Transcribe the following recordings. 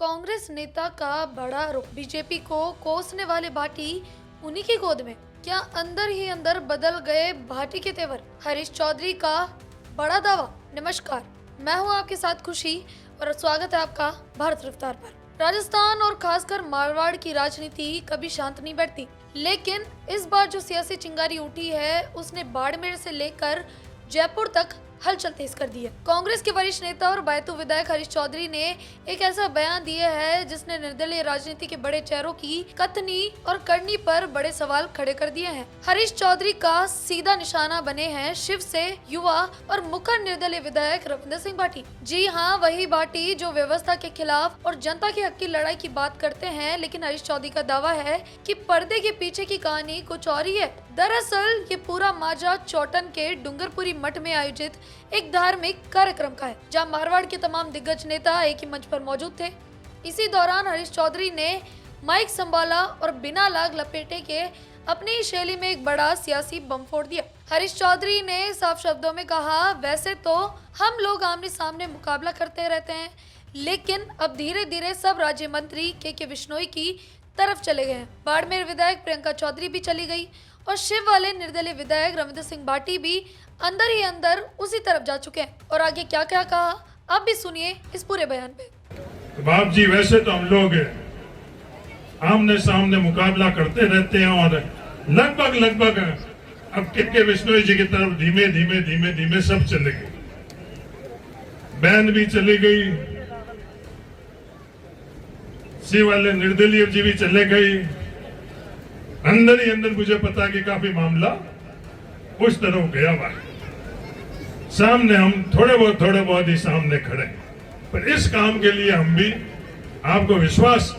कांग्रेस नेता का बड़ा आरोप, बीजेपी को कोसने वाले भाटी उन्हीं की गोद में। क्या अंदर ही अंदर बदल गए भाटी के तेवर? हरीश चौधरी का बड़ा दावा। नमस्कार, मैं हूं आपके साथ खुशी और स्वागत है आपका भारत रफ्तार पर। राजस्थान और खासकर मारवाड़ की राजनीति कभी शांत नहीं बैठती, लेकिन इस बार जो सियासी चिंगारी उठी है उसने बाड़मेर से लेकर जयपुर तक हलचल तेज कर दी है। कांग्रेस के वरिष्ठ नेता और बैतूल विधायक हरीश चौधरी ने एक ऐसा बयान दिया है जिसने निर्दलीय राजनीति के बड़े चेहरों की कथनी और करनी पर बड़े सवाल खड़े कर दिए हैं। हरीश चौधरी का सीधा निशाना बने हैं शिव से युवा और मुखर निर्दलीय विधायक रविंद्र सिंह भाटी। जी हाँ, वही भाटी जो व्यवस्था के खिलाफ और जनता के हक की लड़ाई की बात करते हैं, लेकिन हरीश चौधरी का दावा है कि पर्दे के पीछे की कहानी कुछ और ही है। दरअसल ये पूरा माजरा चौटन के डूंगरपुरी मठ में आयोजित एक धार्मिक कार्यक्रम का है, जहां मारवाड़ के तमाम दिग्गज नेता एक ही मंच पर मौजूद थे। इसी दौरान हरीश चौधरी ने माइक संभाला और बिना लाग लपेटे के अपनी ही शैली में एक बड़ा सियासी बम फोड़ दिया। हरीश चौधरी ने साफ शब्दों में कहा, वैसे तो हम लोग आमने सामने मुकाबला करते रहते हैं, लेकिन अब धीरे धीरे सब राज्य मंत्री के बिश्नोई की तरफ चले गए हैं। बाड़मेर विधायक प्रियंका चौधरी भी चली गई और शिव वाले निर्दलीय विधायक रविंद्र सिंह भाटी भी अंदर ही अंदर उसी तरफ जा चुके हैं। और आगे क्या क्या कहा आप भी सुनिए इस पूरे बयान पे। बाप जी, वैसे तो हम लोग आमने सामने मुकाबला करते रहते हैं और लगभग अब के बिश्नोई जी की तरफ धीमे धीमे सब चले गए। बहन भी चली गई, शिव वाले निर्दलीय जी भी चले गई। अंदर ही अंदर मुझे पता कि काफी मामला उस तरफ गया हुआ है। सामने हम थोड़े बहुत ही सामने खड़े, पर इस काम के लिए हम भी आपको विश्वास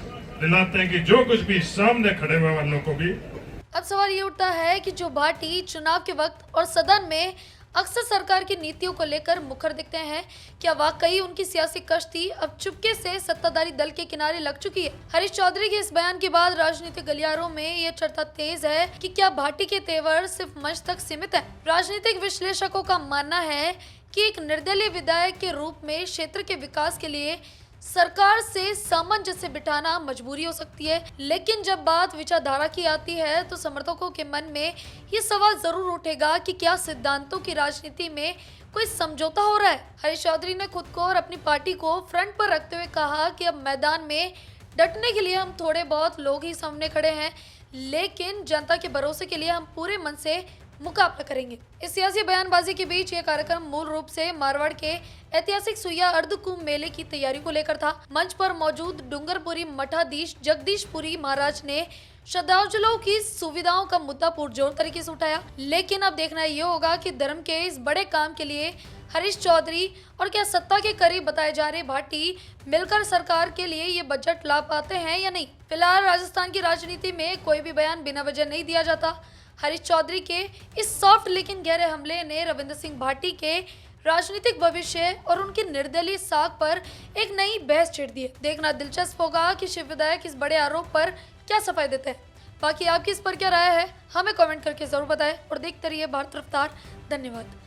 दिलाते हैं कि जो कुछ भी सामने खड़े हुए वालों को भी। अब सवाल ये उठता है कि जो भाटी चुनाव के वक्त और सदन में अक्सर सरकार की नीतियों को लेकर मुखर दिखते हैं, क्या वाकई उनकी सियासी कश्ती अब चुपके से सत्ताधारी दल के किनारे लग चुकी है? हरीश चौधरी के इस बयान के बाद राजनीतिक गलियारों में यह चर्चा तेज है कि क्या भाटी के तेवर सिर्फ मंच तक सीमित है। राजनीतिक विश्लेषकों का मानना है कि एक निर्दलीय विधायक के रूप में क्षेत्र के विकास के लिए सरकार से सामंजस्य बिठाना मजबूरी हो सकती है, लेकिन जब बात विचारधारा की आती है तो समर्थकों के मन में ये सवाल जरूर उठेगा कि क्या सिद्धांतों की राजनीति में कोई समझौता हो रहा है। हरीश चौधरी ने खुद को और अपनी पार्टी को फ्रंट पर रखते हुए कहा कि अब मैदान में डटने के लिए हम थोड़े बहुत लोग ही सामने खड़े हैं, लेकिन जनता के भरोसे के लिए हम पूरे मन से मुकाबला करेंगे। इस सियासी बयानबाजी के बीच ये कार्यक्रम मूल रूप से मारवाड़ के ऐतिहासिक सुइया अर्ध कुंभ मेले की तैयारी को लेकर था। मंच पर मौजूद डूंगरपुरी मठाधीश जगदीशपुरी महाराज ने श्रद्धालुओं की सुविधाओं का मुद्दा पुरजोर तरीके से उठाया, लेकिन अब देखना ये होगा कि धर्म के इस बड़े काम के लिए हरीश चौधरी और क्या सत्ता के करीब बताए जा रहे भाटी मिलकर सरकार के लिए ये बजट ला पाते हैं या नहीं। फिलहाल राजस्थान की राजनीति में कोई भी बयान बिना वजह नहीं दिया जाता। हरीश चौधरी के इस सॉफ्ट लेकिन गहरे हमले ने रविंद्र सिंह भाटी के राजनीतिक भविष्य और उनकी निर्दलीय साख पर एक नई बहस छिड़ दी है। देखना दिलचस्प होगा कि शिव विधायक इस बड़े आरोप पर क्या सफाई देते हैं। बाकी आपकी इस पर क्या राय है, हमें कमेंट करके जरूर बताएं और देखते रहिए भारत रफ्तार। धन्यवाद।